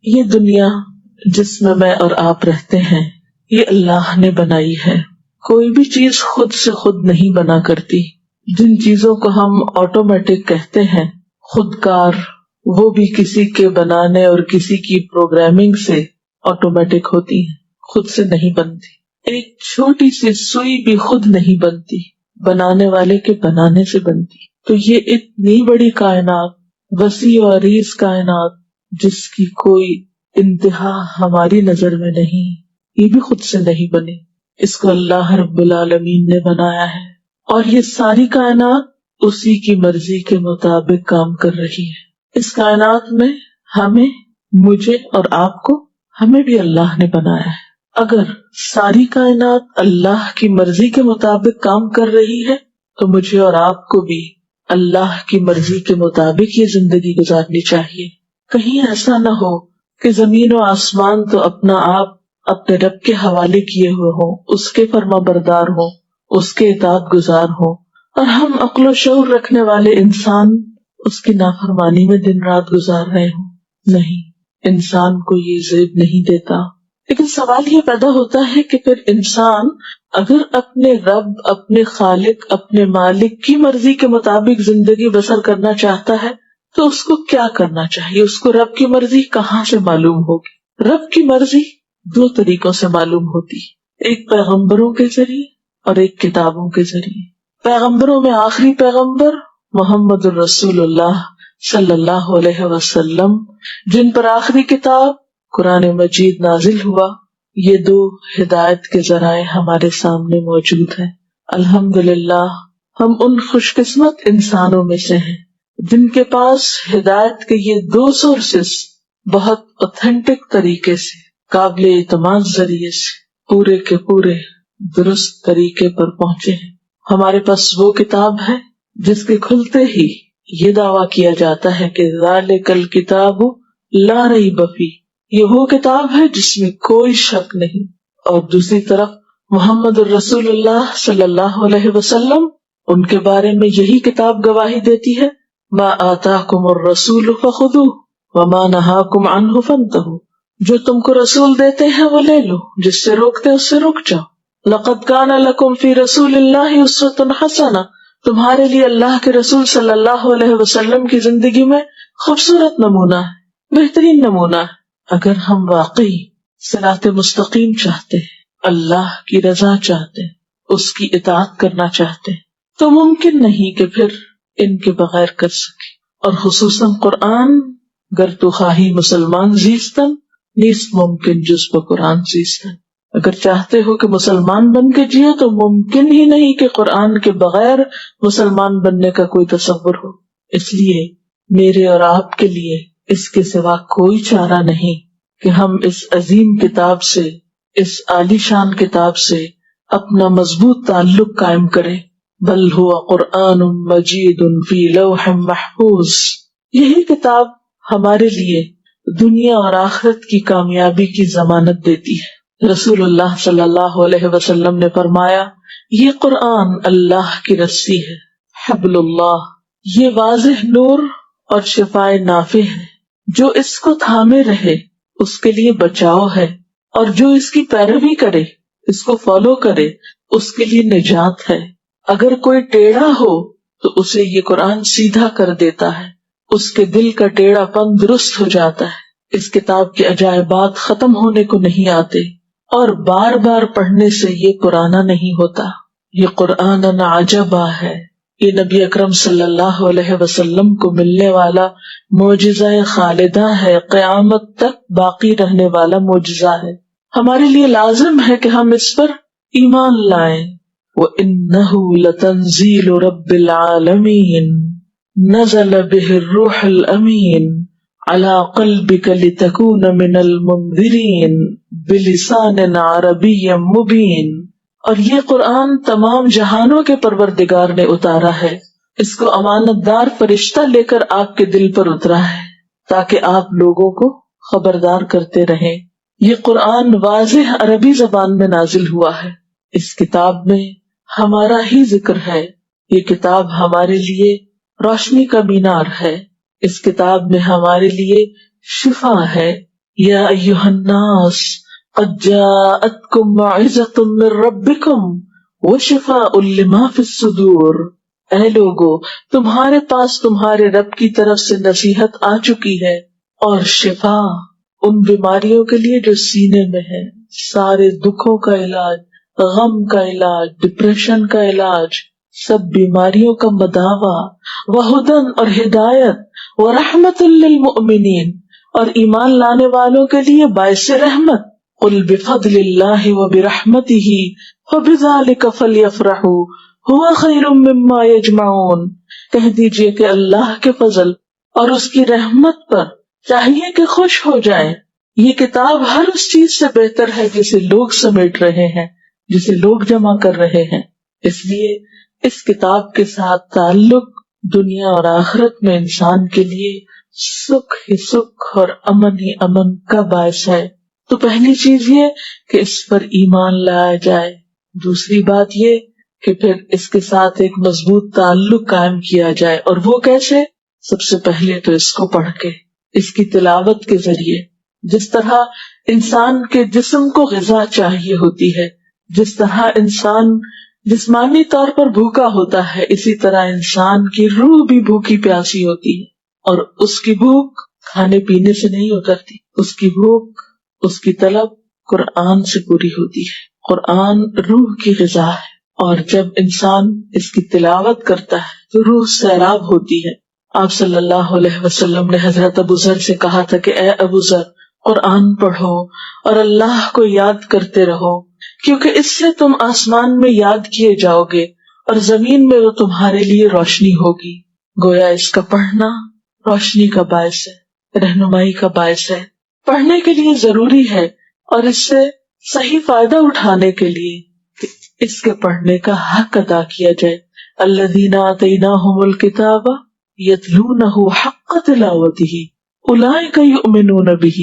یہ دنیا جس میں اور آپ رہتے ہیں یہ اللہ نے بنائی ہے. کوئی بھی چیز خود سے خود نہیں بنا کرتی. جن چیزوں کو ہم آٹومیٹک کہتے ہیں، خود کار، وہ بھی کسی کے بنانے اور کسی کی پروگرامنگ سے آٹومیٹک ہوتی ہیں، خود سے نہیں بنتی. ایک چھوٹی سی سوئی بھی خود نہیں بنتی، بنانے والے کے بنانے سے بنتی. تو یہ اتنی بڑی کائنات، وسیع و عریض کائنات جس کی کوئی انتہا ہماری نظر میں نہیں، یہ بھی خود سے نہیں بنی. اس کو اللہ رب العالمین نے بنایا ہے، اور یہ ساری کائنات اسی کی مرضی کے مطابق کام کر رہی ہے. اس کائنات میں ہمیں، مجھے اور آپ کو، ہمیں بھی اللہ نے بنایا ہے. اگر ساری کائنات اللہ کی مرضی کے مطابق کام کر رہی ہے تو مجھے اور آپ کو بھی اللہ کی مرضی کے مطابق یہ زندگی گزارنی چاہیے. کہیں ایسا نہ ہو کہ زمین و آسمان تو اپنا آپ اپنے رب کے حوالے کیے ہوئے ہوں، اس کے فرما بردار ہوں، اس کے اطاعت گزار ہوں، اور ہم عقل و شعور رکھنے والے انسان اس کی نافرمانی میں دن رات گزار رہے ہوں. نہیں، انسان کو یہ زیب نہیں دیتا. لیکن سوال یہ پیدا ہوتا ہے کہ پھر انسان اگر اپنے رب، اپنے خالق، اپنے مالک کی مرضی کے مطابق زندگی بسر کرنا چاہتا ہے تو اس کو کیا کرنا چاہیے؟ اس کو رب کی مرضی کہاں سے معلوم ہوگی؟ رب کی مرضی دو طریقوں سے معلوم ہوتی، ایک پیغمبروں کے ذریعے اور ایک کتابوں کے ذریعے. پیغمبروں میں آخری پیغمبر محمد الرسول اللہ صلی اللہ علیہ وسلم، جن پر آخری کتاب قرآن مجید نازل ہوا. یہ دو ہدایت کے ذرائع ہمارے سامنے موجود ہیں. الحمدللہ ہم ان خوش قسمت انسانوں میں سے ہیں جن کے پاس ہدایت کے یہ دو سورسز بہت اوتھینٹک طریقے سے، قابل اعتماد ذریعے سے پورے کے پورے درست طریقے پر پہنچے ہیں. ہمارے پاس وہ کتاب ہے جس کے کھلتے ہی یہ دعویٰ کیا جاتا ہے کہ ذالک الکتاب لا ریب فیہ، یہ وہ کتاب ہے جس میں کوئی شک نہیں. اور دوسری طرف محمد الرسول اللہ صلی اللہ علیہ وسلم، ان کے بارے میں یہی کتاب گواہی دیتی ہے، ما آتاکم الرسول فخذوہ وما نہاکم عنہ فانتہوا، جو تم کو رسول دیتے ہیں وہ لے لو، جس سے روکتے ہیں اس سے رک جاؤ. لقد کان لکم فی رسول اللہ اسوۃ حسنہ، تمہارے لیے اللہ کے رسول صلی اللہ علیہ وسلم کی زندگی میں خوبصورت نمونہ ہے، بہترین نمونہ ہے. اگر ہم واقعی صراط مستقیم چاہتے ہیں، اللہ کی رضا چاہتے ہیں، اس کی اطاعت کرنا چاہتے ہیں، تو ممکن نہیں کہ پھر ان کے بغیر کر سکے. اور خصوصاً قرآن، گر تو خواہی مسلمان زیستن نیست ممکن جز قرآن زیستن. اگر چاہتے ہو کہ مسلمان بن کے جیے تو ممکن ہی نہیں کہ قرآن کے بغیر مسلمان بننے کا کوئی تصور ہو. اس لیے میرے اور آپ کے لیے اس کے سوا کوئی چارہ نہیں کہ ہم اس عظیم کتاب سے، اس عالی شان کتاب سے اپنا مضبوط تعلق قائم کریں. بل هو قرآن مجید فی لوح محفوظ، یہی کتاب ہمارے لیے دنیا اور آخرت کی کامیابی کی ضمانت دیتی ہے. رسول اللہ صلی اللہ علیہ وسلم نے فرمایا، یہ قرآن اللہ کی رسی ہے، حبل اللہ، یہ واضح نور اور شفائے نافع ہے. جو اس کو تھامے رہے اس کے لیے بچاؤ ہے، اور جو اس کی پیروی کرے، اس کو فالو کرے، اس کے لیے نجات ہے. اگر کوئی ٹیڑھا ہو تو اسے یہ قرآن سیدھا کر دیتا ہے، اس کے دل کا ٹیڑھا پن درست ہو جاتا ہے. اس کتاب کے عجائبات ختم ہونے کو نہیں آتے، اور بار بار پڑھنے سے یہ پرانا نہیں ہوتا. یہ قرآن عجبا ہے، یہ نبی اکرم صلی اللہ علیہ وسلم کو ملنے والا معجزہ خالدہ ہے، قیامت تک باقی رہنے والا معجزہ ہے. ہمارے لیے لازم ہے کہ ہم اس پر ایمان لائیں. وَإِنَّهُ لَتَنزِيلُ رَبِّ الْعَالَمِينَ نَزَلَ بِهِ الرُّوحُ الْأَمِينُ عَلَى قَلْبِكَ لِتَكُونَ مِنَ الْمُنذِرِينَ بِلِسَانٍ عَرَبِيٍّ مُبِينٍ. اور یہ قرآن تمام جہانوں کے پروردگار نے اتارا ہے، اس کو امانت دار فرشتہ لے کر آپ کے دل پر اترا ہے تاکہ آپ لوگوں کو خبردار کرتے رہیں. یہ قرآن واضح عربی زبان میں نازل ہوا ہے. اس کتاب میں ہمارا ہی ذکر ہے. یہ کتاب ہمارے لیے روشنی کا مینار ہے. اس کتاب میں ہمارے لیے شفا ہے. یا ایھا الناس قد جاءتکم موعظۃ من ربکم وشفاء لما فی الصدور، اے لوگو تمہارے پاس تمہارے رب کی طرف سے نصیحت آ چکی ہے اور شفا ان بیماریوں کے لیے جو سینے میں ہے، سارے دکھوں کا علاج، غم کا علاج، ڈپریشن کا علاج، سب بیماریوں کا مداوا، وہدن اور ہدایت، ورحمت للمؤمنین اور ایمان لانے والوں کے لیے باعث رحمت۔ قل بفضل اللہ وبرحمتہ فبذلک فلیفرحوا ھو خیر مما یجمعون، کہہ دیجئے کہ اللہ کے فضل اور اس کی رحمت پر چاہیے کہ خوش ہو جائیں، یہ کتاب ہر اس چیز سے بہتر ہے جسے لوگ سمیٹ رہے ہیں، جسے لوگ جمع کر رہے ہیں۔ اس لیے اس کتاب کے ساتھ تعلق دنیا اور آخرت میں انسان کے لیے سکھ ہی سکھ اور امن ہی امن کا باعث ہے۔ تو پہلی چیز یہ کہ اس پر ایمان لایا جائے، دوسری بات یہ کہ پھر اس کے ساتھ ایک مضبوط تعلق قائم کیا جائے، اور وہ کیسے؟ سب سے پہلے تو اس کو پڑھ کے، اس کی تلاوت کے ذریعے، جس طرح انسان کے جسم کو غذا چاہیے ہوتی ہے، جس طرح انسان جسمانی طور پر بھوکا ہوتا ہے، اسی طرح انسان کی روح بھی بھوکی پیاسی ہوتی ہے، اور اس کی بھوک کھانے پینے سے نہیں اترتی، اس کی بھوک، اس کی طلب قرآن سے پوری ہوتی ہے۔ قرآن روح کی غذا ہے، اور جب انسان اس کی تلاوت کرتا ہے تو روح سیراب ہوتی ہے۔ آپ صلی اللہ علیہ وسلم نے حضرت ابو ذر سے کہا تھا کہ اے ابو ذر، قرآن پڑھو اور اللہ کو یاد کرتے رہو، کیونکہ اس سے تم آسمان میں یاد کیے جاؤ گے اور زمین میں وہ تمہارے لیے روشنی ہوگی۔ گویا اس کا پڑھنا روشنی کا باعث ہے، رہنمائی کا باعث ہے، پڑھنے کے لیے ضروری ہے، اور اس سے صحیح فائدہ اٹھانے کے لیے کہ اس کے پڑھنے کا حق ادا کیا جائے۔ الذین آتیناہم الکتاب یتلونہ حق تلاوتہ اولئک یؤمنون بہ،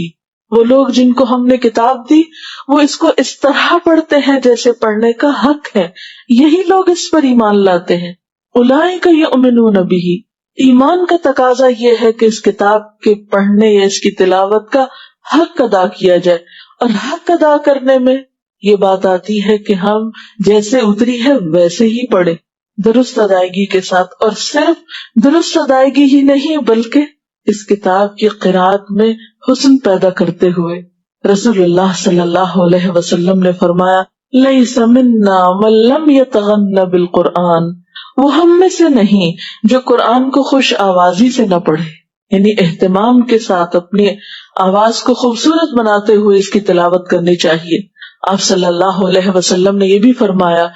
وہ لوگ جن کو ہم نے کتاب دی وہ اس کو اس طرح پڑھتے ہیں جیسے پڑھنے کا حق ہے، یہی لوگ اس پر ایمان لاتے ہیں۔ اولئک یؤمنون بہ، ایمان کا تقاضا یہ ہے کہ اس کتاب کے پڑھنے یا اس کی تلاوت کا حق ادا کیا جائے، اور حق ادا کرنے میں یہ بات آتی ہے کہ ہم جیسے اتری ہے ویسے ہی پڑھیں، درست ادائیگی کے ساتھ، اور صرف درست ادائیگی ہی نہیں بلکہ اس کتاب کی قرأت میں حسن پیدا کرتے ہوئے۔ رسول اللہ صلی اللہ علیہ وسلم نے فرمایا لیس منا من لم یتغن بالقرآن، وہ ہم میں سے نہیں جو قرآن کو خوش آوازی سے نہ پڑھے، یعنی اہتمام کے ساتھ اپنی آواز کو خوبصورت بناتے ہوئے اس کی تلاوت کرنی چاہیے۔ آپ صلی اللہ علیہ وسلم نے یہ بھی فرمایا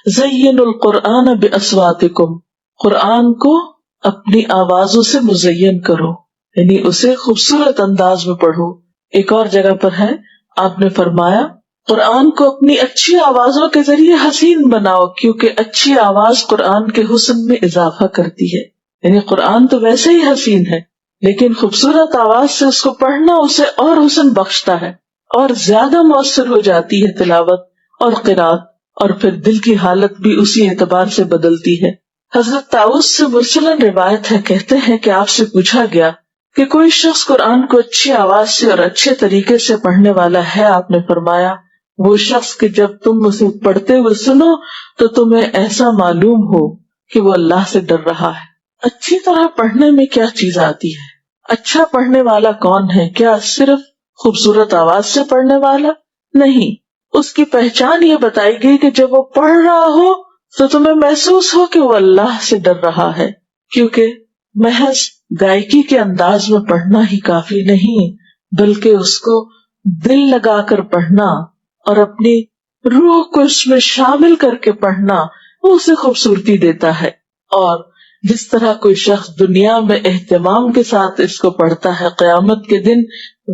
زینوا القرآن باصواتکم، قرآن کو اپنی آوازوں سے مزین کرو، یعنی اسے خوبصورت انداز میں پڑھو۔ ایک اور جگہ پر ہے، آپ نے فرمایا قرآن کو اپنی اچھی آوازوں کے ذریعے حسین بناؤ، کیونکہ اچھی آواز قرآن کے حسن میں اضافہ کرتی ہے۔ یعنی قرآن تو ویسے ہی حسین ہے، لیکن خوبصورت آواز سے اس کو پڑھنا اسے اور حسن بخشتا ہے، اور زیادہ مؤثر ہو جاتی ہے تلاوت اور قرأت، اور پھر دل کی حالت بھی اسی اعتبار سے بدلتی ہے۔ حضرت طاؤس سے مرسلن روایت ہے، کہتے ہیں کہ آپ سے پوچھا گیا کہ کوئی شخص قرآن کو اچھی آواز سے اور اچھے طریقے سے پڑھنے والا ہے؟ آپ نے فرمایا وہ شخص کہ جب تم اسے پڑھتے ہوئے سنو تو تمہیں ایسا معلوم ہو کہ وہ اللہ سے ڈر رہا ہے۔ اچھی طرح پڑھنے میں کیا چیز آتی ہے؟ اچھا پڑھنے والا کون ہے؟ کیا صرف خوبصورت آواز سے پڑھنے والا؟ نہیں، اس کی پہچان یہ بتائی گئی کہ جب وہ پڑھ رہا ہو تو تمہیں محسوس ہو کہ وہ اللہ سے ڈر رہا ہے، کیونکہ محض گائیکی کے انداز میں پڑھنا ہی کافی نہیں، بلکہ اس کو دل لگا کر پڑھنا اور اپنی روح کو اس میں شامل کر کے پڑھنا، وہ اسے خوبصورتی دیتا ہے۔ اور جس طرح کوئی شخص دنیا میں اہتمام کے ساتھ اس کو پڑھتا ہے، قیامت کے دن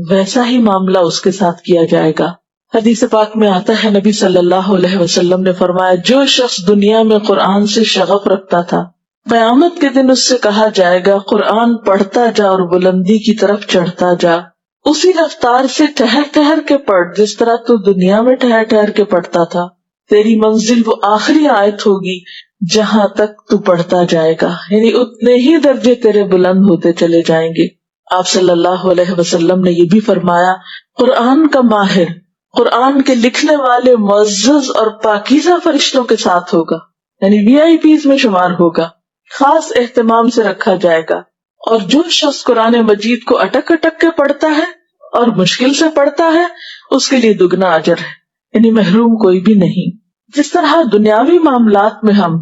ویسا ہی معاملہ اس کے ساتھ کیا جائے گا۔ حدیث پاک میں آتا ہے، نبی صلی اللہ علیہ وسلم نے فرمایا جو شخص دنیا میں قرآن سے شغف رکھتا تھا، قیامت کے دن اس سے کہا جائے گا قرآن پڑھتا جا اور بلندی کی طرف چڑھتا جا، اسی رفتار سے ٹہر ٹہر کے پڑھ جس طرح تو دنیا میں ٹہر ٹہر کے پڑھتا تھا، تیری منزل وہ آخری آیت ہوگی جہاں تک تو پڑھتا جائے گا، یعنی اتنے ہی درجے تیرے بلند ہوتے چلے جائیں گے۔ آپ صلی اللہ علیہ وسلم نے یہ بھی فرمایا، قرآن کا ماہر قرآن کے لکھنے والے معزز اور پاکیزہ فرشتوں کے ساتھ ہوگا، یعنی VIP میں شمار ہوگا، خاص اہتمام سے رکھا جائے گا۔ اور جو شخص قرآن مجید کو اٹک اٹک کے پڑھتا ہے اور مشکل سے پڑھتا ہے، اس کے لیے دگنا اجر ہے، یعنی محروم کوئی بھی نہیں۔ جس طرح دنیاوی معاملات میں ہم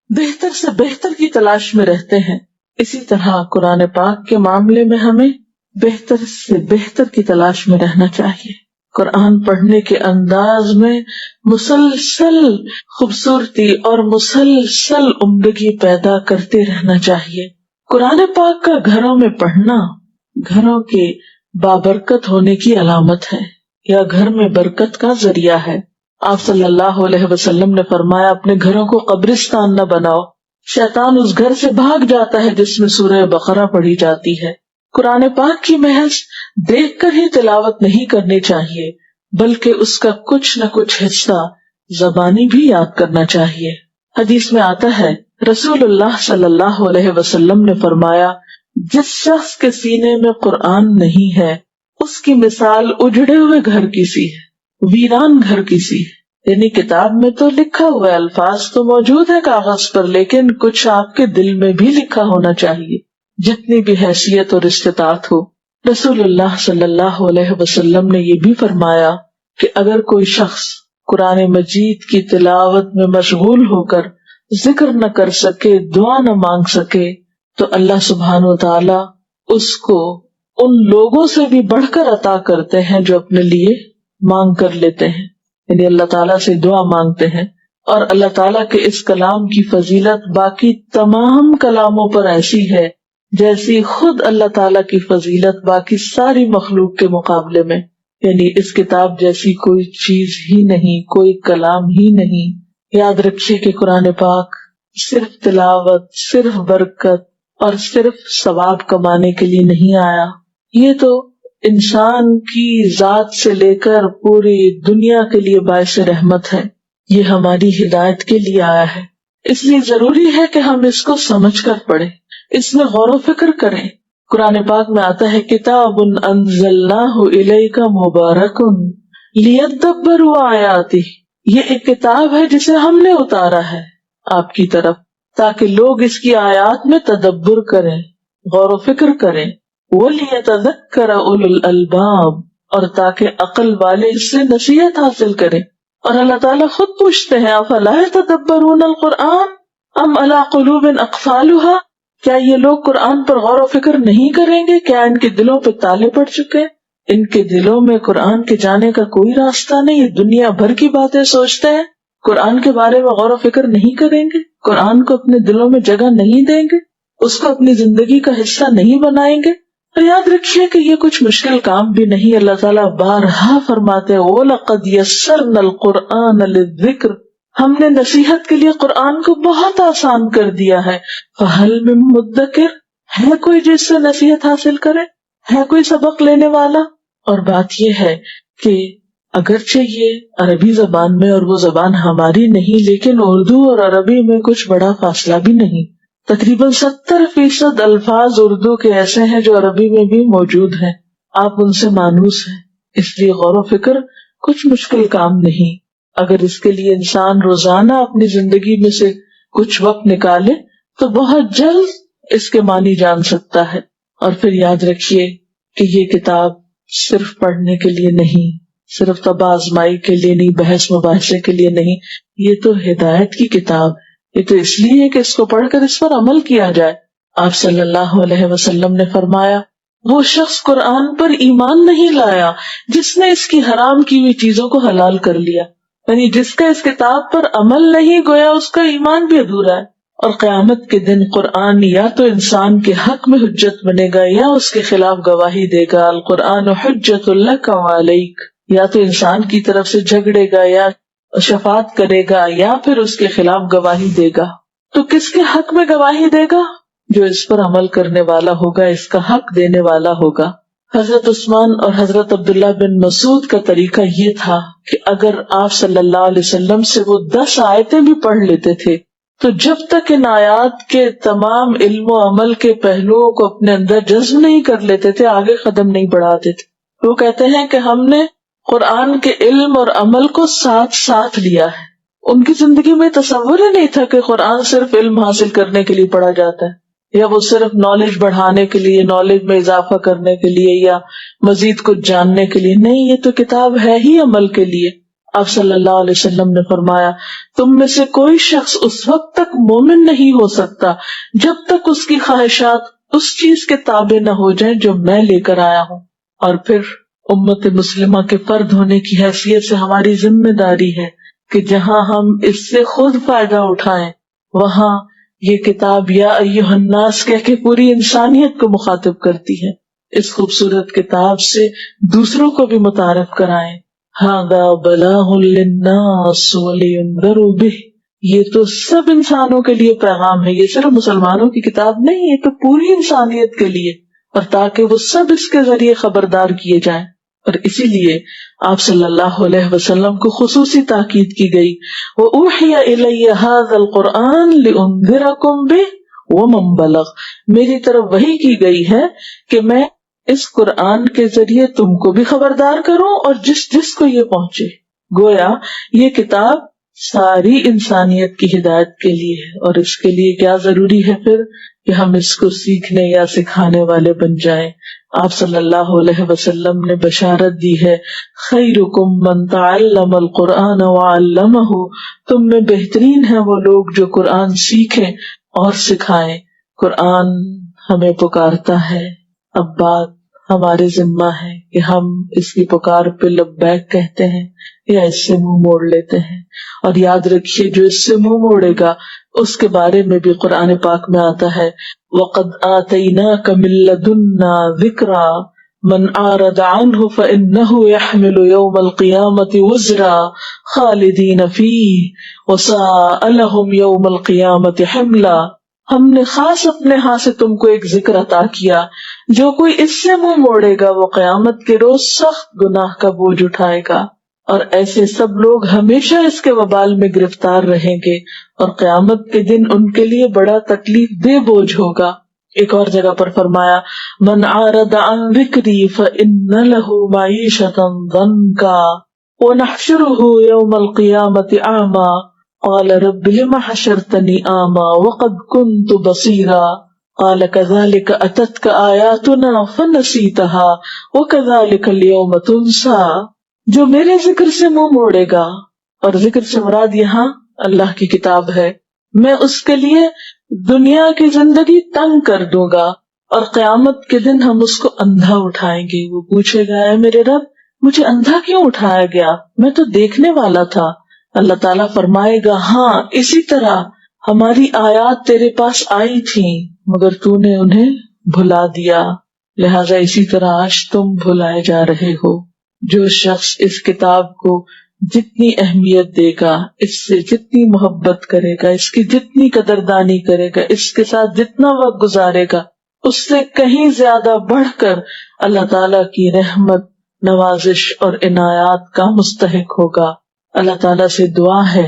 بہتر سے بہتر کی تلاش میں رہتے ہیں، اسی طرح قرآن پاک کے معاملے میں ہمیں بہتر سے بہتر کی تلاش میں رہنا چاہیے۔ قرآن پڑھنے کے انداز میں مسلسل خوبصورتی اور مسلسل عمدگی پیدا کرتے رہنا چاہیے۔ قرآن پاک کا گھروں میں پڑھنا گھروں کے بابرکت ہونے کی علامت ہے، یا گھر میں برکت کا ذریعہ ہے۔ آپ صلی اللہ علیہ وسلم نے فرمایا، اپنے گھروں کو قبرستان نہ بناؤ، شیطان اس گھر سے بھاگ جاتا ہے جس میں سورہ بقرہ پڑھی جاتی ہے۔ قرآن پاک کی محض دیکھ کر ہی تلاوت نہیں کرنی چاہیے، بلکہ اس کا کچھ نہ کچھ حصہ زبانی بھی یاد کرنا چاہیے۔ حدیث میں آتا ہے، رسول اللہ صلی اللہ علیہ وسلم نے فرمایا، جس شخص کے سینے میں قرآن نہیں ہے اس کی مثال اجڑے ہوئے گھر کی سی ہے، ویران گھر کی سی ہے۔ یعنی کتاب میں تو لکھا ہوا ہے، الفاظ تو موجود ہے کاغذ پر، لیکن کچھ آپ کے دل میں بھی لکھا ہونا چاہیے، جتنی بھی حیثیت اور استطاعت ہو۔ رسول اللہ صلی اللہ علیہ وسلم نے یہ بھی فرمایا کہ اگر کوئی شخص قرآن مجید کی تلاوت میں مشغول ہو کر ذکر نہ کر سکے، دعا نہ مانگ سکے، تو اللہ سبحانہ و تعالی اس کو ان لوگوں سے بھی بڑھ کر عطا کرتے ہیں جو اپنے لیے مانگ کر لیتے ہیں، یعنی اللہ تعالیٰ سے دعا مانگتے ہیں۔ اور اللہ تعالیٰ کے اس کلام کی فضیلت باقی تمام کلاموں پر ایسی ہے جیسی خود اللہ تعالیٰ کی فضیلت باقی ساری مخلوق کے مقابلے میں، یعنی اس کتاب جیسی کوئی چیز ہی نہیں، کوئی کلام ہی نہیں۔ یاد رکھیے کہ قرآن پاک صرف تلاوت، صرف برکت اور صرف ثواب کمانے کے لیے نہیں آیا، یہ تو انسان کی ذات سے لے کر پوری دنیا کے لیے باعث رحمت ہے، یہ ہماری ہدایت کے لیے آیا ہے۔ اس لیے ضروری ہے کہ ہم اس کو سمجھ کر پڑھیں، اس میں غور و فکر کریں۔ قرآن پاک میں آتا ہے، کتاب انزلناہ الیک مبارک لیدبروا آیاتہ، یہ ایک کتاب ہے جسے ہم نے اتارا ہے آپ کی طرف تاکہ لوگ اس کی آیات میں تدبر کریں، غور و فکر کریں، وَلِيَتَذَكَّرَ أُولُو الْأَلْبَابِ، اور تاکہ عقل والے اس سے نصیحت حاصل کریں۔ اور اللہ تعالیٰ خود پوچھتے ہیں، أَفَلَا يَتَدَبَّرُونَ الْقُرْآنَ أَمْ عَلَىٰ قُلُوبٍ أَقْفَالُهَا، کیا یہ لوگ قرآن پر غور و فکر نہیں کریں گے؟ کیا ان کے دلوں پہ تالے پڑ چکے؟ ان کے دلوں میں قرآن کے جانے کا کوئی راستہ نہیں، دنیا بھر کی باتیں سوچتے ہیں، قرآن کے بارے میں غور و فکر نہیں کریں گے، قرآن کو اپنے دلوں میں جگہ نہیں دیں گے، اس کو اپنی زندگی کا حصہ نہیں بنائیں گے۔ اور یاد رکھیے کہ یہ کچھ مشکل کام بھی نہیں، اللہ تعالیٰ بارہا فرماتے ہیں، وَلَقَدْ يَسَّرْنَا الْقُرْآنَ لِلذِّكْرِ، ہم نے نصیحت کے لیے قرآن کو بہت آسان کر دیا ہے۔ فَهَلْ مِن مُدَّكِرٍ، ہے کوئی جس سے نصیحت حاصل کرے، ہے کوئی سبق لینے والا؟ اور بات یہ ہے کہ اگرچہ یہ عربی زبان میں اور وہ زبان ہماری نہیں، لیکن اردو اور عربی میں کچھ بڑا فاصلہ بھی نہیں، تقریباً 70% الفاظ اردو کے ایسے ہیں جو عربی میں بھی موجود ہیں، آپ ان سے مانوس ہیں، اس لیے غور و فکر کچھ مشکل کام نہیں۔ اگر اس کے لیے انسان روزانہ اپنی زندگی میں سے کچھ وقت نکالے تو بہت جلد اس کے معنی جان سکتا ہے۔ اور پھر یاد رکھیے کہ یہ کتاب صرف پڑھنے کے لیے نہیں، صرف طب آزمائی کے لیے نہیں، بحث مباحثے کے لیے نہیں، یہ تو ہدایت کی کتاب ہے، یہ تو اس لیے کہ اس کو پڑھ کر اس پر عمل کیا جائے۔ آپ صلی اللہ علیہ وسلم نے فرمایا، وہ شخص قرآن پر ایمان نہیں لایا جس نے اس کی حرام کی ہوئی چیزوں کو حلال کر لیا، یعنی جس کا اس کتاب پر عمل نہیں، گویا اس کا ایمان بھی ادھورا ہے۔ اور قیامت کے دن قرآن یا تو انسان کے حق میں حجت بنے گا یا اس کے خلاف گواہی دے گا، القرآن حجت لک وعلیک، یا تو انسان کی طرف سے جھگڑے گا یا شفاعت کرے گا یا پھر اس کے خلاف گواہی دے گا۔ تو کس کے حق میں گواہی دے گا؟ جو اس پر عمل کرنے والا ہوگا، اس کا حق دینے والا ہوگا۔ حضرت عثمان اور حضرت عبداللہ بن مسعود کا طریقہ یہ تھا کہ اگر آپ صلی اللہ علیہ وسلم سے وہ 10 آیتیں بھی پڑھ لیتے تھے تو جب تک ان آیات کے تمام علم و عمل کے پہلوؤں کو اپنے اندر جذب نہیں کر لیتے تھے آگے قدم نہیں بڑھاتے تھے. وہ کہتے ہیں کہ ہم نے قرآن کے علم اور عمل کو ساتھ ساتھ لیا ہے. ان کی زندگی میں تصور ہی نہیں تھا کہ قرآن صرف علم حاصل کرنے کے لیے پڑھا جاتا ہے یا وہ صرف نالج بڑھانے کے لیے، نالج میں اضافہ کرنے کے لیے یا مزید کچھ جاننے کے لیے. نہیں، یہ تو کتاب ہے ہی عمل کے لیے. آپ صلی اللہ علیہ وسلم نے فرمایا تم میں سے کوئی شخص اس وقت تک مومن نہیں ہو سکتا جب تک اس کی خواہشات اس چیز کے تابع نہ ہو جائیں جو میں لے کر آیا ہوں. اور پھر امت مسلمہ کے فرد ہونے کی حیثیت سے ہماری ذمہ داری ہے کہ جہاں ہم اس سے خود فائدہ اٹھائیں وہاں یہ کتاب یا ایھا الناس کہہ کے پوری انسانیت کو مخاطب کرتی ہے. اس خوبصورت کتاب سے دوسروں کو بھی متعارف کرائیں. ھذا بلاغ للناس ولینذروا بہ، یہ تو سب انسانوں کے لیے پیغام ہے، یہ صرف مسلمانوں کی کتاب نہیں، یہ تو پوری انسانیت کے لیے، اور تاکہ وہ سب اس کے ذریعے خبردار کیے جائیں. اور اسی لیے آپ صلی اللہ علیہ وسلم کو خصوصی تاکید کی گئی وَأُوحِيَ إِلَيَّ هَذَا الْقُرْآنُ لِأُنذِرَكُم بِهِ وَمَن بَلَغَ، میری طرف وحی کی گئی ہے کہ میں اس قرآن کے ذریعے تم کو بھی خبردار کروں اور جس جس کو یہ پہنچے. گویا یہ کتاب ساری انسانیت کی ہدایت کے لیے ہے، اور اس کے لیے کیا ضروری ہے پھر کہ ہم اس کو سیکھنے یا سکھانے والے بن جائیں. آپ صلی اللہ علیہ وسلم نے بشارت دی ہے خیرکم من تعلم القرآن وعلمہ، تم میں بہترین ہیں وہ لوگ جو قرآن سیکھیں اور سکھائیں. قرآن ہمیں پکارتا ہے، اب بات ہمارے ذمہ ہے کہ ہم اس کی پکار پہ لبیک کہتے ہیں یا اس سے منہ موڑ لیتے ہیں. اور یاد رکھیے جو اس سے منہ موڑے گا اس کے بارے میں بھی قرآن پاک میں آتا ہے وَقَدْ آتَيْنَاكَ مِن لَّدُنَّا ذِكْرًا مَنْ أَعْرَضَ عَنْهُ فَإِنَّهُ يَحْمِلُ يَوْمَ الْقِيَامَةِ وِزْرًا خَالِدِينَ فِيهِ وَسَاءَ لَهُمْ يَوْمَ الْقِيَامَةِ حِمْلًا. ہم نے خاص اپنے ہاں سے تم کو ایک ذکر عطا کیا، جو کوئی اس سے منہ موڑے گا وہ قیامت کے روز سخت گناہ کا بوجھ اٹھائے گا، اور ایسے سب لوگ ہمیشہ اس کے وبال میں گرفتار رہیں گے اور قیامت کے دن ان کے لیے بڑا تکلیف دہ بوجھ ہوگا. ایک اور جگہ پر فرمایا من اعرض عن ذکری فإن له معیشة ضنکا ونحشره یوم القیامة اعما قال رب لم حشرتنی اعما وقد كنت بصیرا قال كذلك اتتك آیاتنا فنسیتها وكذلك اليوم تنسى. جو میرے ذکر سے منہ موڑے گا، اور ذکر سے مراد یہاں اللہ کی کتاب ہے، میں اس کے لیے دنیا کی زندگی تنگ کر دوں گا، اور قیامت کے دن ہم اس کو اندھا اٹھائیں گے. وہ پوچھے گا اے میرے رب مجھے اندھا کیوں اٹھایا گیا، میں تو دیکھنے والا تھا. اللہ تعالیٰ فرمائے گا ہاں اسی طرح ہماری آیات تیرے پاس آئی تھیں مگر تو نے انہیں بھلا دیا، لہذا اسی طرح آج تم بھلائے جا رہے ہو. جو شخص اس کتاب کو جتنی اہمیت دے گا، اس سے جتنی محبت کرے گا، اس کی جتنی قدردانی کرے گا، اس کے ساتھ جتنا وقت گزارے گا، اس سے کہیں زیادہ بڑھ کر اللہ تعالیٰ کی رحمت، نوازش اور عنایات کا مستحق ہوگا. اللہ تعالیٰ سے دعا ہے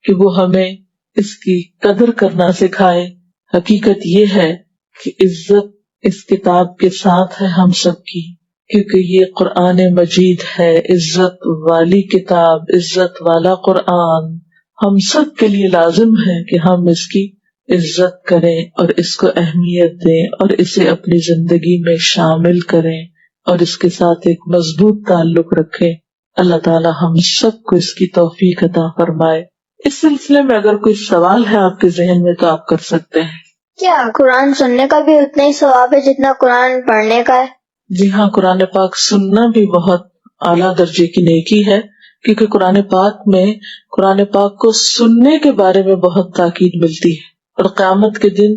کہ وہ ہمیں اس کی قدر کرنا سکھائے. حقیقت یہ ہے کہ عزت اس کتاب کے ساتھ ہے ہم سب کی، کیونکہ یہ قرآن مجید ہے، عزت والی کتاب، عزت والا قرآن. ہم سب کے لیے لازم ہے کہ ہم اس کی عزت کریں اور اس کو اہمیت دیں اور اسے اپنی زندگی میں شامل کریں اور اس کے ساتھ ایک مضبوط تعلق رکھیں. اللہ تعالیٰ ہم سب کو اس کی توفیق عطا فرمائے. اس سلسلے میں اگر کوئی سوال ہے آپ کے ذہن میں تو آپ کر سکتے ہیں. کیا قرآن سننے کا بھی اتنا ہی ثواب ہے جتنا قرآن پڑھنے کا ہے؟ جی ہاں، قرآن پاک سننا بھی بہت اعلیٰ درجے کی نیکی ہے، کیونکہ قرآن پاک میں قرآن پاک کو سننے کے بارے میں بہت تاکید ملتی ہے. اور قیامت کے دن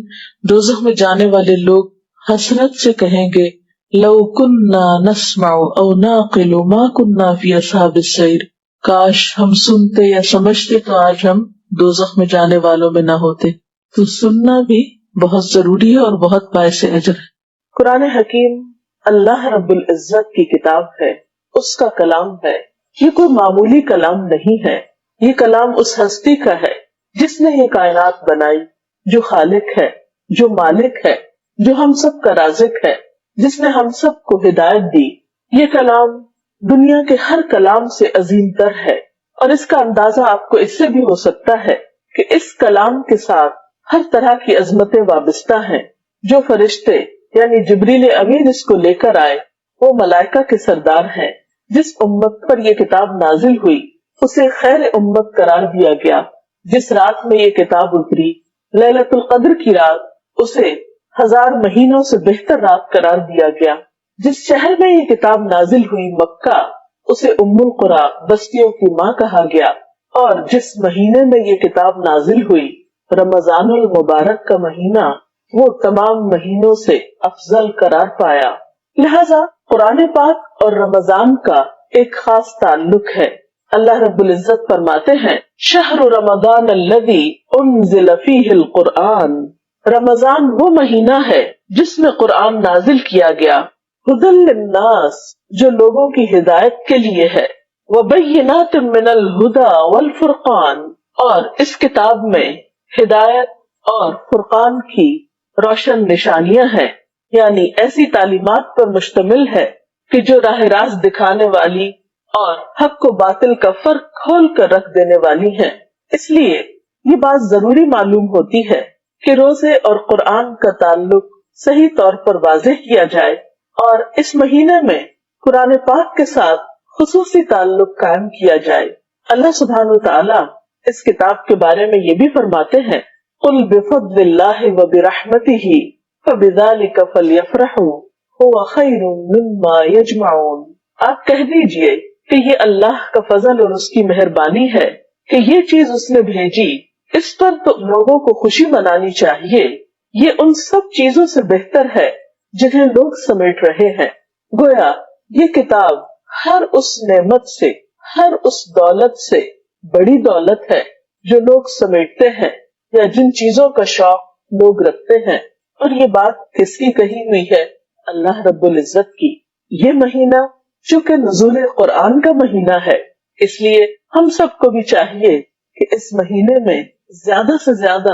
دوزخ میں جانے والے لوگ حسرت سے کہیں گے لو کننا نسمع او نعقل ما کننا فی اصحاب السعیر، کاش ہم سنتے یا سمجھتے تو آج ہم دوزخ میں جانے والوں میں نہ ہوتے. تو سننا بھی بہت ضروری ہے اور بہت باعث اجر ہے. قرآن حکیم اللہ رب العزت کی کتاب ہے، اس کا کلام ہے. یہ کوئی معمولی کلام نہیں ہے، یہ کلام اس ہستی کا ہے جس نے یہ کائنات بنائی، جو خالق ہے، جو مالک ہے، جو ہم سب کا رازق ہے، جس نے ہم سب کو ہدایت دی۔ یہ کلام دنیا کے ہر کلام سے عظیم تر ہے، اور اس کا اندازہ آپ کو اس سے بھی ہو سکتا ہے کہ اس کلام کے ساتھ ہر طرح کی عظمتیں وابستہ ہیں۔ جو فرشتے یعنی جبریل امین اس کو لے کر آئے وہ ملائکہ کے سردار ہیں۔ جس امت پر یہ کتاب نازل ہوئی اسے خیر امت قرار دیا گیا۔ جس رات میں یہ کتاب اتری لیلۃ القدر کی رات، اسے 1000 مہینوں سے بہتر رات قرار دیا گیا۔ جس شہر میں یہ کتاب نازل ہوئی مکہ، اسے ام القری بستیوں کی ماں کہا گیا۔ اور جس مہینے میں یہ کتاب نازل ہوئی رمضان المبارک کا مہینہ، وہ تمام مہینوں سے افضل قرار پایا۔ لہذا قرآن پاک اور رمضان کا ایک خاص تعلق ہے۔ اللہ رب العزت فرماتے ہیں شہر رمضان الذی انزل فیہ القرآن، رمضان وہ مہینہ ہے جس میں قرآن نازل کیا گیا، ہدی للناس جو لوگوں کی ہدایت کے لیے ہے، وبینات من الہدی والفرقان اور اس کتاب میں ہدایت اور فرقان کی روشن نشانیاں ہیں، یعنی ایسی تعلیمات پر مشتمل ہے کہ جو راہ راست دکھانے والی اور حق و باطل کا فرق کھول کر رکھ دینے والی ہیں۔ اس لیے یہ بات ضروری معلوم ہوتی ہے کہ روزے اور قرآن کا تعلق صحیح طور پر واضح کیا جائے، اور اس مہینے میں قرآن پاک کے ساتھ خصوصی تعلق قائم کیا جائے۔ اللہ سبحانہ وتعالی اس کتاب کے بارے میں یہ بھی فرماتے ہیں قل بفضل اللہ وبرحمتہ فبذلک فلیفرحوا هو خیر مما یجمعون، آپ کہہ دیجئے کہ یہ اللہ کا فضل اور اس کی مہربانی ہے کہ یہ چیز اس نے بھیجی، اس پر تو لوگوں کو خوشی منانی چاہیے، یہ ان سب چیزوں سے بہتر ہے جنہیں لوگ سمیٹ رہے ہیں۔ گویا یہ کتاب ہر اس نعمت سے، ہر اس دولت سے بڑی دولت ہے جو لوگ سمیٹتے ہیں یا جن چیزوں کا شوق لوگ رکھتے ہیں۔ اور یہ بات کس کی کہی ہوئی ہے؟ اللہ رب العزت کی۔ یہ مہینہ چونکہ نزول قرآن کا مہینہ ہے، اس لیے ہم سب کو بھی چاہیے کہ اس مہینے میں زیادہ سے زیادہ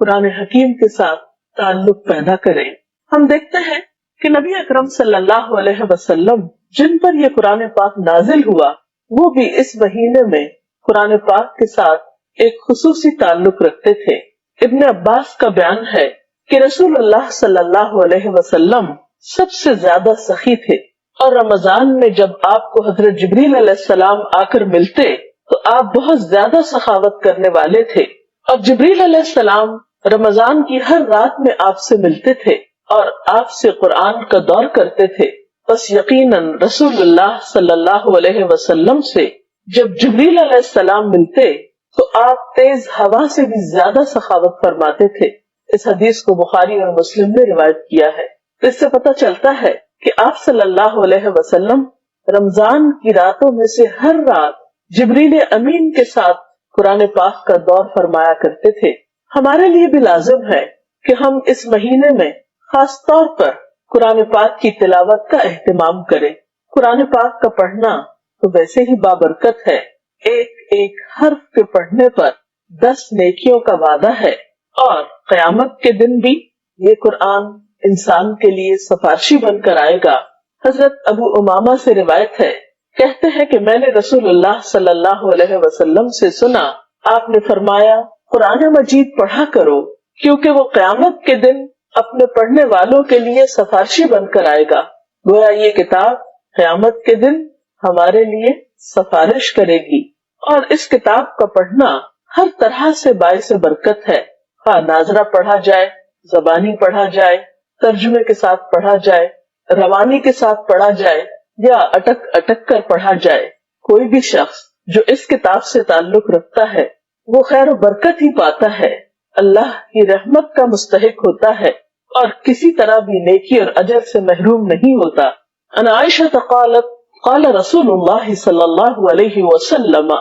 قرآن حکیم کے ساتھ تعلق پیدا کریں۔ ہم دیکھتے ہیں کہ نبی اکرم صلی اللہ علیہ وسلم جن پر یہ قرآن پاک نازل ہوا، وہ بھی اس مہینے میں قرآن پاک کے ساتھ ایک خصوصی تعلق رکھتے تھے۔ ابن عباس کا بیان ہے کہ رسول اللہ صلی اللہ علیہ وسلم سب سے زیادہ سخی تھے، اور رمضان میں جب آپ کو حضرت جبریل علیہ السلام آ کر ملتے تو آپ بہت زیادہ سخاوت کرنے والے تھے، اور جبریل علیہ السلام رمضان کی ہر رات میں آپ سے ملتے تھے اور آپ سے قرآن کا دور کرتے تھے۔ بس یقیناً رسول اللہ صلی اللہ علیہ وسلم سے جب جبریل علیہ السلام ملتے تو آپ تیز ہوا سے بھی زیادہ سخاوت فرماتے تھے۔ اس حدیث کو بخاری اور مسلم نے روایت کیا ہے۔ اس سے پتہ چلتا ہے کہ آپ صلی اللہ علیہ وسلم رمضان کی راتوں میں سے ہر رات جبریل امین کے ساتھ قرآن پاک کا دور فرمایا کرتے تھے۔ ہمارے لیے بھی لازم ہے کہ ہم اس مہینے میں خاص طور پر قرآن پاک کی تلاوت کا اہتمام کریں۔ قرآن پاک کا پڑھنا تو ویسے ہی بابرکت ہے، ایک ایک حرف کے پڑھنے پر 10 نیکیوں کا وعدہ ہے، اور قیامت کے دن بھی یہ قرآن انسان کے لیے سفارشی بن کر آئے گا۔ حضرت ابو امامہ سے روایت ہے، کہتے ہیں کہ میں نے رسول اللہ صلی اللہ علیہ وسلم سے سنا، آپ نے فرمایا قرآن مجید پڑھا کرو کیونکہ وہ قیامت کے دن اپنے پڑھنے والوں کے لیے سفارشی بن کر آئے گا۔ گویا یہ کتاب قیامت کے دن ہمارے لیے سفارش کرے گی، اور اس کتاب کا پڑھنا ہر طرح سے باعث برکت ہے، خواہ ناظرہ پڑھا جائے، زبانی پڑھا جائے، ترجمے کے ساتھ پڑھا جائے، روانی کے ساتھ پڑھا جائے، یا اٹک اٹک کر پڑھا جائے۔ کوئی بھی شخص جو اس کتاب سے تعلق رکھتا ہے وہ خیر و برکت ہی پاتا ہے، اللہ کی رحمت کا مستحق ہوتا ہے، اور کسی طرح بھی نیکی اور اجر سے محروم نہیں ہوتا۔ ان عائشہ قالت قال رسول اللہ صلی اللہ علیہ وسلم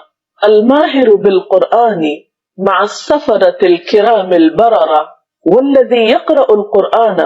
الماہر بالقرآن مع السفرة الكرام البررة والذي يقرأ القرآن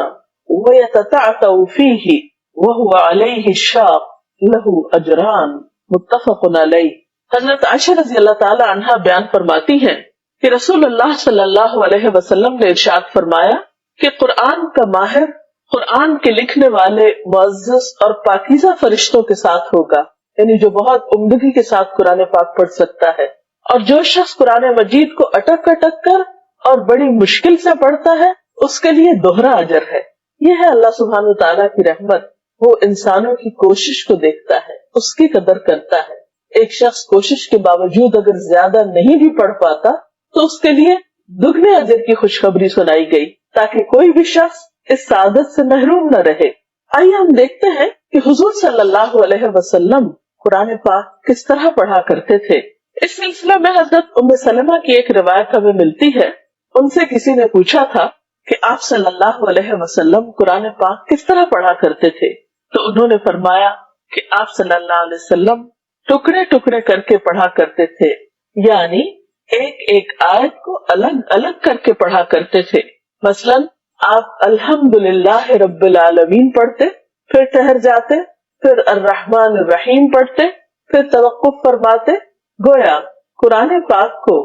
ويتتعتع فيه وهو عليه الشاق له اجران، متفق علیہ۔ حضرت عائشہ رضی اللہ تعالی عنہا بیان فرماتی ہیں کہ رسول اللہ صلی اللہ علیہ وسلم نے ارشاد فرمایا کہ قرآن کا ماہر قرآن کے لکھنے والے معزز اور پاکیزہ فرشتوں کے ساتھ ہوگا، یعنی جو بہت عمدگی کے ساتھ قرآن پاک پڑھ سکتا ہے، اور جو شخص قرآن مجید کو اٹک اٹک کر اور بڑی مشکل سے پڑھتا ہے اس کے لیے دوہرا اجر ہے۔ یہ ہے اللہ سبحانہ تعالیٰ کی رحمت، وہ انسانوں کی کوشش کو دیکھتا ہے، اس کی قدر کرتا ہے۔ ایک شخص کوشش کے باوجود اگر زیادہ نہیں بھی پڑھ پاتا تو اس کے لیے دگنے اجر کی خوشخبری سنائی گئی، تاکہ کوئی بھی شخص اس سعادت سے محروم نہ رہے۔ آئیے ہم دیکھتے ہیں کہ حضور صلی اللہ علیہ وسلم قرآن پاک کس طرح پڑھا کرتے تھے۔ اس سلسلہ میں حضرت ام سلمہ کی ایک روایت ہمیں ملتی ہے۔ ان سے کسی نے پوچھا تھا کہ آپ صلی اللہ علیہ وسلم قرآن پاک کس طرح پڑھا کرتے تھے، تو انہوں نے فرمایا کہ آپ صلی اللہ علیہ وسلم ٹکڑے ٹکڑے کر کے پڑھا کرتے تھے، یعنی ایک ایک آیت کو الگ الگ کر کے پڑھا کرتے تھے۔ مثلا آپ الحمدللہ رب العالمین پڑھتے، پھر ٹھہر جاتے، پھر الرحمن الرحیم پڑھتے، پھر توقف فرماتے۔ گویا قرآن پاک کو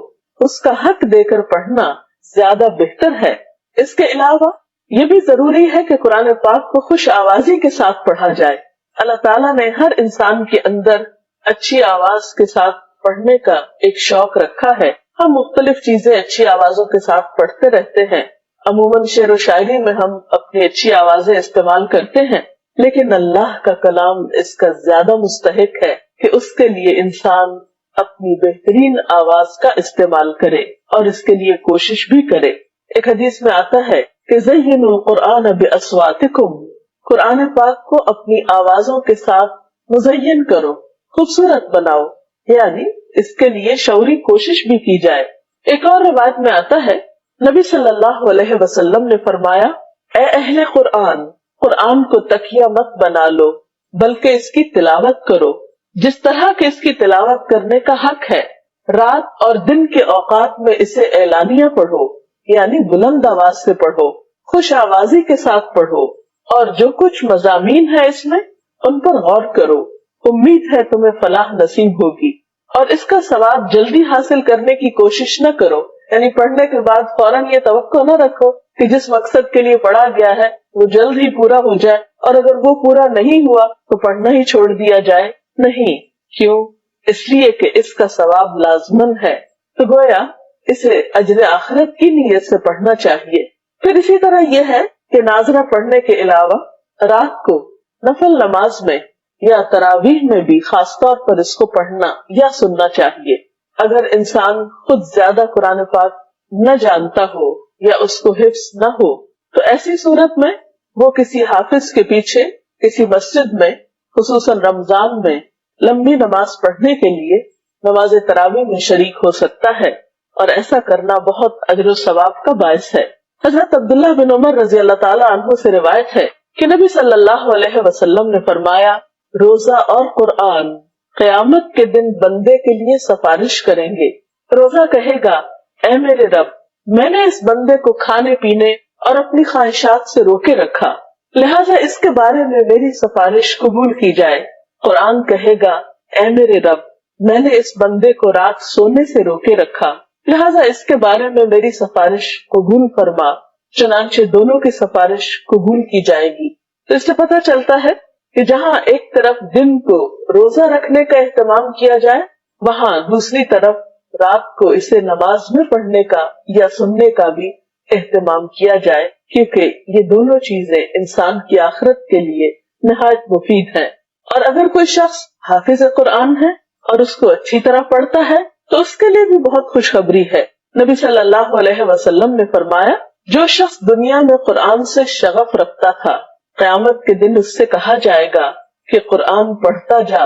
اس کا حق دے کر پڑھنا زیادہ بہتر ہے۔ اس کے علاوہ یہ بھی ضروری ہے کہ قرآن پاک کو خوش آوازی کے ساتھ پڑھا جائے۔ اللہ تعالیٰ نے ہر انسان کے اندر اچھی آواز کے ساتھ پڑھنے کا ایک شوق رکھا ہے۔ ہم مختلف چیزیں اچھی آوازوں کے ساتھ پڑھتے رہتے ہیں، عموماً شعر و شاعری میں ہم اپنی اچھی آوازیں استعمال کرتے ہیں، لیکن اللہ کا کلام اس کا زیادہ مستحق ہے کہ اس کے لیے انسان اپنی بہترین آواز کا استعمال کرے اور اس کے لیے کوشش بھی کرے۔ ایک حدیث میں آتا ہے کہ زینوا القرآن باصواتکم، قرآن پاک کو اپنی آوازوں کے ساتھ مزین کرو، خوبصورت بناؤ، یعنی اس کے لیے شعوری کوشش بھی کی جائے۔ ایک اور روایت میں آتا ہے نبی صلی اللہ علیہ وسلم نے فرمایا، اے اہل قرآن، قرآن کو تکیہ مت بنا لو بلکہ اس کی تلاوت کرو، جس طرح کہ اس کی تلاوت کرنے کا حق ہے۔ رات اور دن کے اوقات میں اسے اعلانیہ پڑھو، یعنی بلند آواز سے پڑھو، خوش آوازی کے ساتھ پڑھو، اور جو کچھ مضامین ہے اس میں ان پر غور کرو، امید ہے تمہیں فلاح نصیب ہوگی۔ اور اس کا ثواب جلدی حاصل کرنے کی کوشش نہ کرو، یعنی پڑھنے کے بعد فوراً یہ توقع نہ رکھو کہ جس مقصد کے لیے پڑھا گیا ہے وہ جلد ہی پورا ہو جائے، اور اگر وہ پورا نہیں ہوا تو پڑھنا ہی چھوڑ دیا جائے۔ نہیں، کیوں؟ اس لیے کہ اس کا ثواب لازمن ہے، تو گویا اسے اجر آخرت کی نیت سے پڑھنا چاہیے۔ پھر اسی طرح یہ ہے کہ ناظرہ پڑھنے کے علاوہ رات کو نفل نماز میں یا تراویح میں بھی خاص طور پر اس کو پڑھنا یا سننا چاہیے۔ اگر انسان خود زیادہ قرآن پاک نہ جانتا ہو یا اس کو حفظ نہ ہو تو ایسی صورت میں وہ کسی حافظ کے پیچھے کسی مسجد میں خصوصاً رمضان میں لمبی نماز پڑھنے کے لیے نماز تراویح میں شریک ہو سکتا ہے، اور ایسا کرنا بہت اجر و ثواب کا باعث ہے۔ حضرت عبداللہ بن عمر رضی اللہ تعالی عنہ سے روایت ہے کہ نبی صلی اللہ علیہ وسلم نے فرمایا، روزہ اور قرآن قیامت کے دن بندے کے لیے سفارش کریں گے۔ روزہ کہے گا، اے میرے رب، میں نے اس بندے کو کھانے پینے اور اپنی خواہشات سے روکے رکھا، لہٰذا اس کے بارے میں میری سفارش قبول کی جائے۔ قرآن کہے گا، اے میرے رب، میں نے اس بندے کو رات سونے سے روکے رکھا، لہٰذا اس کے بارے میں میری سفارش قبول فرما، چنانچہ دونوں کی سفارش قبول کی جائے گی۔ تو اس سے پتہ چلتا ہے کہ جہاں ایک طرف دن کو روزہ رکھنے کا اہتمام کیا جائے، وہاں دوسری طرف رات کو اسے نماز میں پڑھنے کا یا سننے کا بھی اہتمام کیا جائے، کیونکہ یہ دونوں چیزیں انسان کی آخرت کے لیے نہایت مفید ہیں۔ اور اگر کوئی شخص حافظ قرآن ہے اور اس کو اچھی طرح پڑھتا ہے تو اس کے لیے بھی بہت خوشخبری ہے۔ نبی صلی اللہ علیہ وسلم نے فرمایا، جو شخص دنیا میں قرآن سے شغف رکھتا تھا، قیامت کے دن اس سے کہا جائے گا کہ قرآن پڑھتا جا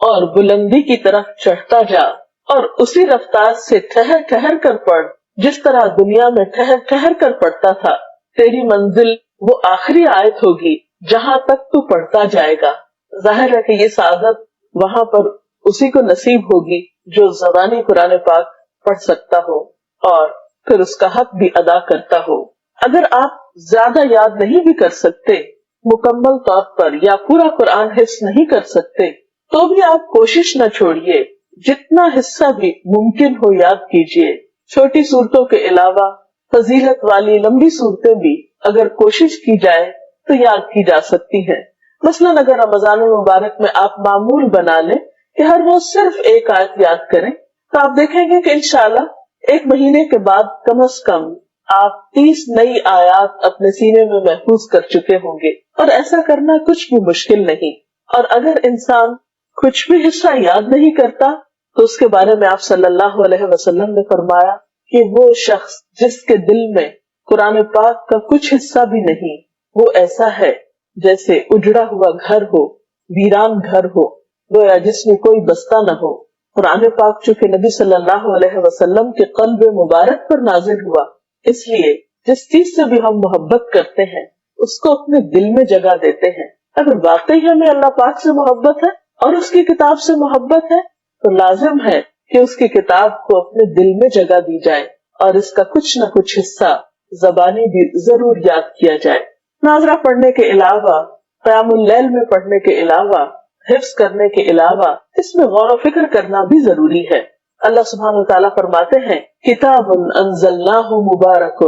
اور بلندی کی طرف چڑھتا جا، اور اسی رفتار سے ٹھہر ٹھہر کر پڑھ جس طرح دنیا میں ٹھہر ٹھہر کر پڑھتا تھا۔ تیری منزل وہ آخری آیت ہوگی جہاں تک تو پڑھتا جائے گا۔ ظاہر ہے کہ یہ سعادت وہاں پر اسی کو نصیب ہوگی جو زبانی قرآن پاک پڑھ سکتا ہو اور پھر اس کا حق بھی ادا کرتا ہو۔ اگر آپ زیادہ یاد نہیں بھی کر سکتے، مکمل طور پر یا پورا قرآن حفظ نہیں کر سکتے، تو بھی آپ کوشش نہ چھوڑیے، جتنا حصہ بھی ممکن ہو یاد کیجیے۔ چھوٹی صورتوں کے علاوہ فضیلت والی لمبی صورتیں بھی اگر کوشش کی جائے تو یاد کی جا سکتی ہیں. مثلاً اگر رمضان المبارک میں آپ معمول بنا لیں کہ ہر روز صرف ایک آیت یاد کریں تو آپ دیکھیں گے کہ انشاءاللہ ایک مہینے کے بعد کم از کم آپ 30 نئی آیات اپنے سینے میں محفوظ کر چکے ہوں گے، اور ایسا کرنا کچھ بھی مشکل نہیں. اور اگر انسان کچھ بھی حصہ یاد نہیں کرتا تو اس کے بارے میں آپ صلی اللہ علیہ وسلم نے فرمایا کہ وہ شخص جس کے دل میں قرآن پاک کا کچھ حصہ بھی نہیں، وہ ایسا ہے جیسے اجڑا ہوا گھر ہو، ویران گھر ہو، گویا جس میں کوئی بستہ نہ ہو. قرآن پاک چونکہ نبی صلی اللہ علیہ وسلم کے قلب مبارک پر نازل ہوا، اس لیے جس چیز سے بھی ہم محبت کرتے ہیں اس کو اپنے دل میں جگہ دیتے ہیں. اگر واقعی ہمیں اللہ پاک سے محبت ہے اور اس کی کتاب سے محبت ہے تو لازم ہے کہ اس کی کتاب کو اپنے دل میں جگہ دی جائے اور اس کا کچھ نہ کچھ حصہ زبانی بھی ضرور یاد کیا جائے. ناظرہ پڑھنے کے علاوہ، قیام اللیل میں پڑھنے کے علاوہ، حفظ کرنے کے علاوہ اس میں غور و فکر کرنا بھی ضروری ہے. اللہ سبحانہ وتعالیٰ فرماتے ہیں کتاب انزلناہ مبارک،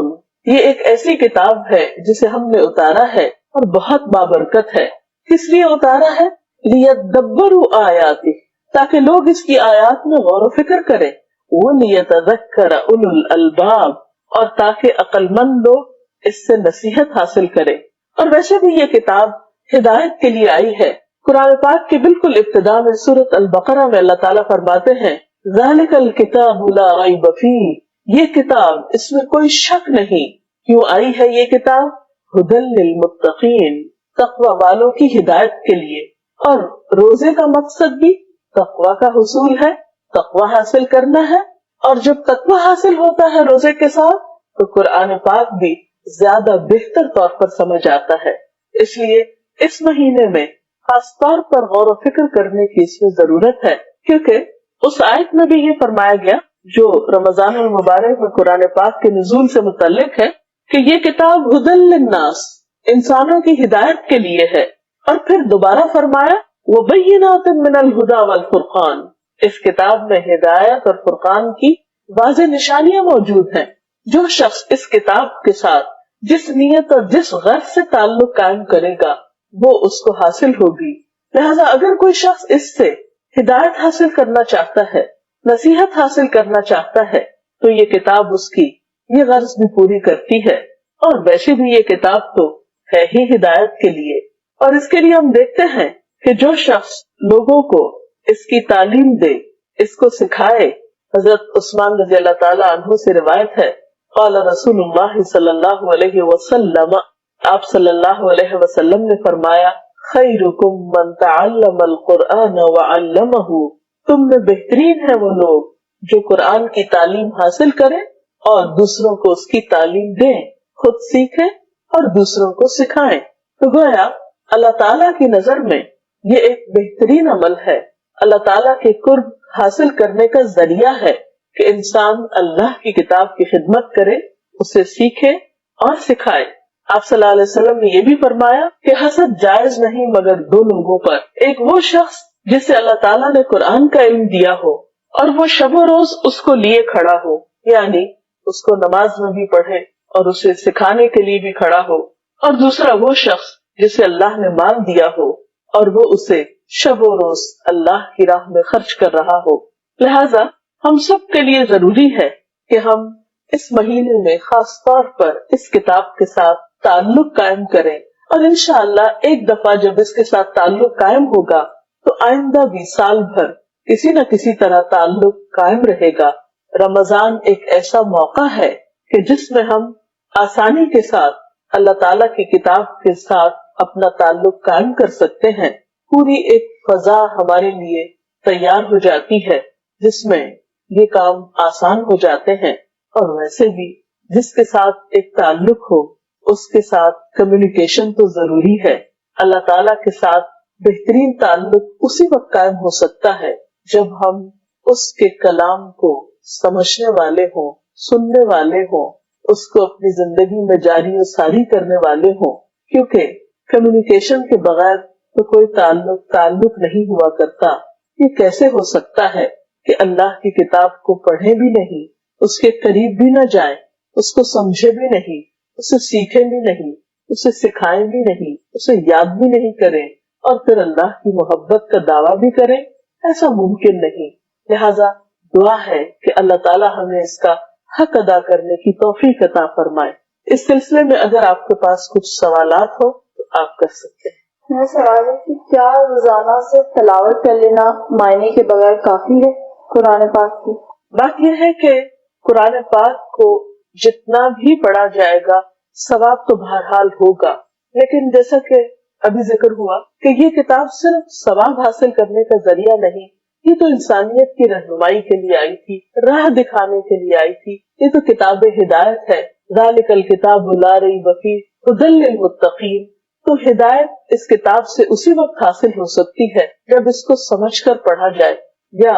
یہ ایک ایسی کتاب ہے جسے ہم نے اتارا ہے اور بہت بابرکت ہے. کس لیے اتارا ہے؟ لیدبروا آیاتہ، تاکہ لوگ اس کی آیات میں غور و فکر کریں. ولیتذکر اولو الالباب، اور تاکہ عقل مند لوگ اس سے نصیحت حاصل کریں. اور ویسے بھی یہ کتاب ہدایت کے لیے آئی ہے. قرآن پاک کے بالکل ابتدا میں سورۃ البقرہ میں اللہ تعالیٰ فرماتے ہیں ذالک الکتاب لا ریب فیہ، یہ کتاب اس میں کوئی شک نہیں. کیوں آئی ہے یہ کتاب؟ ھدی للمتقین، تقوی والوں کی ہدایت کے لیے. اور روزے کا مقصد بھی تقوی کا حصول ہے، تقوی حاصل کرنا ہے. اور جب تقوی حاصل ہوتا ہے روزے کے ساتھ تو قرآن پاک بھی زیادہ بہتر طور پر سمجھ آتا ہے. اس لیے اس مہینے میں خاص طور پر غور و فکر کرنے کی اس میں ضرورت ہے، کیونکہ اس آیت میں بھی یہ فرمایا گیا جو رمضان المبارک میں قرآن پاک کے نزول سے متعلق ہے کہ یہ کتاب ھدی للناس، انسانوں کی ہدایت کے لیے ہے. اور پھر دوبارہ فرمایا وبینات من الھدی والفرقان، اس کتاب میں ہدایت اور فرقان کی واضح نشانیاں موجود ہیں. جو شخص اس کتاب کے ساتھ جس نیت اور جس غرض سے تعلق قائم کرے گا وہ اس کو حاصل ہوگی. لہذا اگر کوئی شخص اس سے ہدایت حاصل کرنا چاہتا ہے، نصیحت حاصل کرنا چاہتا ہے تو یہ کتاب اس کی یہ غرض بھی پوری کرتی ہے. اور ویسے بھی یہ کتاب تو ہے ہی ہدایت کے لیے. اور اس کے لیے ہم دیکھتے ہیں کہ جو شخص لوگوں کو اس کی تعلیم دے، اس کو سکھائے. حضرت عثمان رضی اللہ تعالیٰ عنہ سے روایت ہے قال رسول اللہ صلی اللہ علیہ وسلم، آپ صلی اللہ علیہ وسلم نے فرمایا خیرکم من تعلم القرآن وعلمہ، تم میں بہترین ہے وہ لوگ جو قرآن کی تعلیم حاصل کریں اور دوسروں کو اس کی تعلیم دیں، خود سیکھیں اور دوسروں کو سکھائیں. تو گویا اللہ تعالیٰ کی نظر میں یہ ایک بہترین عمل ہے، اللہ تعالیٰ کے قرب حاصل کرنے کا ذریعہ ہے کہ انسان اللہ کی کتاب کی خدمت کرے، اسے سیکھے اور سکھائے. آپ صلی اللہ علیہ وسلم نے یہ بھی فرمایا کہ حسد جائز نہیں مگر دو لوگوں پر، ایک وہ شخص جسے اللہ تعالیٰ نے قرآن کا علم دیا ہو اور وہ شب و روز اس کو لیے کھڑا ہو، یعنی اس کو نماز میں بھی پڑھے اور اسے سکھانے کے لیے بھی کھڑا ہو. اور دوسرا وہ شخص جسے اللہ نے مال دیا ہو اور وہ اسے شب و روز اللہ کی راہ میں خرچ کر رہا ہو. لہذا ہم سب کے لیے ضروری ہے کہ ہم اس مہینے میں خاص طور پر اس کتاب کے ساتھ تعلق قائم کریں، اور انشاءاللہ ایک دفعہ جب اس کے ساتھ تعلق قائم ہوگا تو آئندہ بھی سال بھر کسی نہ کسی طرح تعلق قائم رہے گا. رمضان ایک ایسا موقع ہے کہ جس میں ہم آسانی کے ساتھ اللہ تعالیٰ کی کتاب کے ساتھ اپنا تعلق قائم کر سکتے ہیں. پوری ایک فضا ہمارے لیے تیار ہو جاتی ہے جس میں یہ کام آسان ہو جاتے ہیں. اور ویسے بھی جس کے ساتھ ایک تعلق ہو اس کے ساتھ کمیونیکیشن تو ضروری ہے. اللہ تعالیٰ کے ساتھ بہترین تعلق اسی وقت قائم ہو سکتا ہے جب ہم اس کے کلام کو سمجھنے والے ہوں، سننے والے ہوں، اس کو اپنی زندگی میں جاری و ساری کرنے والے ہوں. کیونکہ کمیونیکیشن کے بغیر تو کوئی تعلق نہیں ہوا کرتا. یہ کیسے ہو سکتا ہے کہ اللہ کی کتاب کو پڑھیں بھی نہیں، اس کے قریب بھی نہ جائیں، اس کو سمجھے بھی نہیں، اسے سیکھیں بھی نہیں، اسے سکھائیں بھی نہیں، اسے یاد بھی نہیں کریں اور پھر اللہ کی محبت کا دعویٰ بھی کریں، ایسا ممکن نہیں۔ لہذا دعا ہے کہ اللہ تعالیٰ ہمیں اس کا حق ادا کرنے کی توفیق عطا فرمائے۔ اس سلسلے میں اگر آپ کے پاس کچھ سوالات ہو تو آپ کر سکتے ہیں۔ میرا سوال ہے کہ کیا روزانہ سے تلاوت کر لینا معنی کے بغیر کافی ہے قرآن پاک کی؟ بات یہ ہے کہ قرآن پاک کو جتنا بھی پڑھا جائے گا ثواب تو بہرحال ہوگا، لیکن جیسا کہ ابھی ذکر ہوا کہ یہ کتاب صرف ثواب حاصل کرنے کا ذریعہ نہیں، یہ تو انسانیت کی رہنمائی کے لیے آئی تھی، راہ دکھانے کے لیے آئی تھی، یہ تو کتاب ہدایت ہے۔ ذالک الکتاب لا ریب فیہ ھدی للمتقین۔ تو ہدایت اس کتاب سے اسی وقت حاصل ہو سکتی ہے جب اس کو سمجھ کر پڑھا جائے یا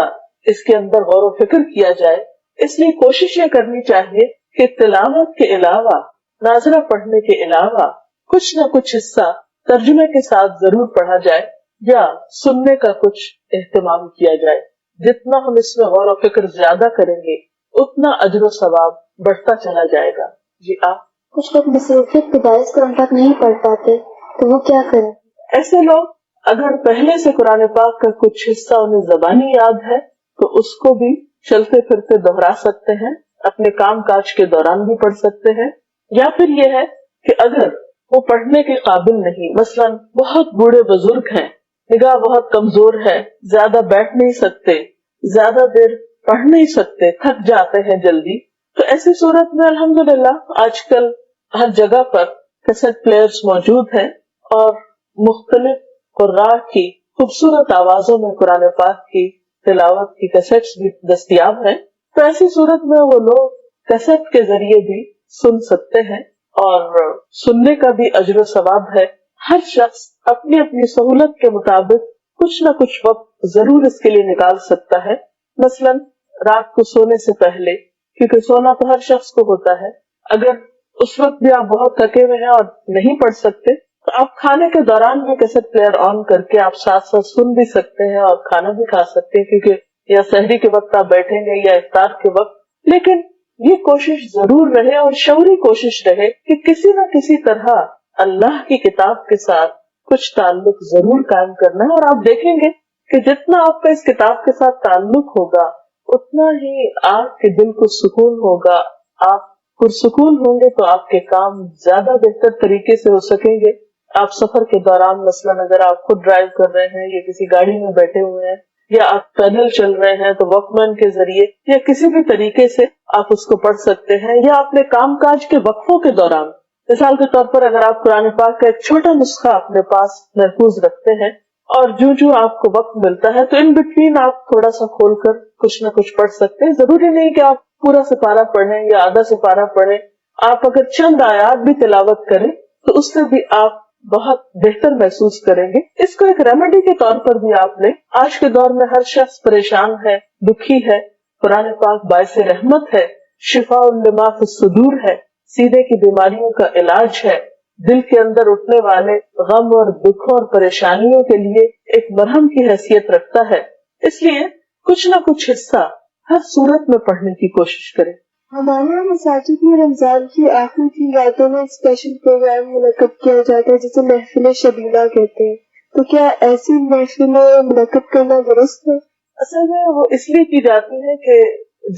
اس کے اندر غور و فکر کیا جائے۔ اس لیے کوشش یہ کرنی چاہیے کہ تلاوت کے علاوہ، ناظرہ پڑھنے کے علاوہ کچھ نہ کچھ حصہ ترجمے کے ساتھ ضرور پڑھا جائے یا سننے کا کچھ اہتمام کیا جائے۔ جتنا ہم اس میں غور و فکر زیادہ کریں گے اتنا اجر و ثواب بڑھتا چلا جائے گا۔ جی آپ؟ کچھ لوگ مصروفیت کی باعث قرآن پاک نہیں پڑھ پاتے تو وہ کیا کریں؟ ایسے لوگ اگر پہلے سے قرآن پاک کا کچھ حصہ انہیں زبانی یاد ہے تو اس کو بھی چلتے پھرتے دہرا سکتے ہیں، اپنے کام کاج کے دوران بھی پڑھ سکتے ہیں۔ یا پھر یہ ہے کہ اگر وہ پڑھنے کے قابل نہیں، مثلاً بہت بوڑھے بزرگ ہیں، نگاہ بہت کمزور ہے، زیادہ بیٹھ نہیں سکتے، زیادہ دیر پڑھ نہیں سکتے، تھک جاتے ہیں جلدی، تو ایسی صورت میں الحمدللہ آج کل ہر جگہ پر کیسٹ پلیئرز موجود ہیں اور مختلف قراء کی خوبصورت آوازوں میں قرآن پاک کی تلاوت کی کیسٹس بھی دستیاب ہیں۔ تو ایسی صورت میں وہ لوگ کیسٹ کے ذریعے بھی سن سکتے ہیں اور سننے کا بھی اجر و ثواب ہے۔ ہر شخص اپنی اپنی سہولت کے مطابق کچھ نہ کچھ وقت ضرور اس کے لیے نکال سکتا ہے، مثلاً رات کو سونے سے پہلے، کیونکہ سونا تو ہر شخص کو ہوتا ہے۔ اگر اس وقت بھی آپ بہت تھکے ہوئے ہیں اور نہیں پڑھ سکتے تو آپ کھانے کے دوران بھی کیسٹ پلیئر آن کر کے آپ ساتھ ساتھ سن بھی سکتے ہیں اور کھانا بھی کھا سکتے ہیں، کیونکہ یا سحری کے وقت آپ بیٹھیں گے یا افطار کے وقت۔ لیکن یہ کوشش ضرور رہے اور شعوری کوشش رہے کہ کسی نہ کسی طرح اللہ کی کتاب کے ساتھ کچھ تعلق ضرور قائم کرنا ہے، اور آپ دیکھیں گے کہ جتنا آپ کا اس کتاب کے ساتھ تعلق ہوگا اتنا ہی آپ کے دل کو سکون ہوگا، آپ پرسکون ہوں گے تو آپ کے کام زیادہ بہتر طریقے سے ہو سکیں گے۔ آپ سفر کے دوران مثلاً اگر آپ خود ڈرائیو کر رہے ہیں یا کسی گاڑی میں بیٹھے ہوئے ہیں یا آپ پیدل چل رہے ہیں تو واک مین کے ذریعے یا کسی بھی طریقے سے آپ اس کو پڑھ سکتے ہیں، یا اپنے کام کاج کے وقفوں کے دوران، مثال کے طور پر اگر آپ قرآن پاک کا ایک چھوٹا نسخہ اپنے پاس محفوظ رکھتے ہیں اور جو آپ کو وقت ملتا ہے تو ان بٹوین آپ تھوڑا سا کھول کر کچھ نہ کچھ پڑھ سکتے ہیں۔ ضروری نہیں کہ آپ پورا سپارہ پڑھیں یا آدھا سپارہ پڑھیں، آپ اگر چند آیات بھی تلاوت کریں تو اس سے بھی آپ بہت بہتر محسوس کریں گے۔ اس کو ایک ریمیڈی کے طور پر بھی آپ لیں۔ آج کے دور میں ہر شخص پریشان ہے، دکھی ہے، قرآن پاک باعث رحمت ہے، شفاء لما فی الصدور ہے، سینے کی بیماریوں کا علاج ہے، دل کے اندر اٹھنے والے غم اور دکھوں اور پریشانیوں کے لیے ایک مرہم کی حیثیت رکھتا ہے۔ اس لیے کچھ نہ کچھ حصہ ہر صورت میں پڑھنے کی کوشش کریں۔ ہمارے یہاں مساجد میں رمضان کی آخری 3 راتوں میں اسپیشل پروگرام منعقد کیا جاتا ہے جسے محفل شبیلہ کہتے ہیں، تو کیا ایسی محفلیں منعقد کرنا درست ہے؟ اصل میں وہ اس لیے کی جاتی ہے کہ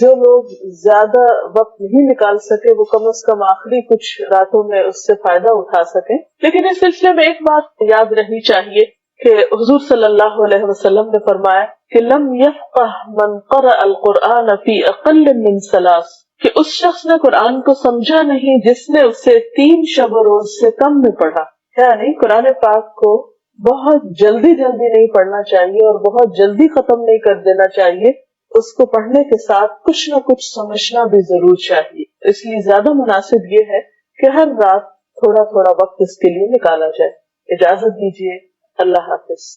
جو لوگ زیادہ وقت نہیں نکال سکے وہ کم از کم آخری کچھ راتوں میں اس سے فائدہ اٹھا سکیں۔ لیکن اس سلسلے میں ایک بات یاد رہنی چاہیے کہ حضور صلی اللہ علیہ وسلم نے فرمایا کہ لم یفقہ من قرأ القرآن فی اقل من 3، کہ اس شخص نے قرآن کو سمجھا نہیں جس نے اسے 3 شب و روز سے کم میں پڑھا۔ یعنی قرآن پاک کو بہت جلدی نہیں پڑھنا چاہیے اور بہت جلدی ختم نہیں کر دینا چاہیے، اس کو پڑھنے کے ساتھ کچھ نہ کچھ سمجھنا بھی ضرور چاہیے۔ اس لیے زیادہ مناسب یہ ہے کہ ہر رات تھوڑا وقت اس کے لیے نکالا جائے۔ اجازت دیجیے، اللہ حافظ۔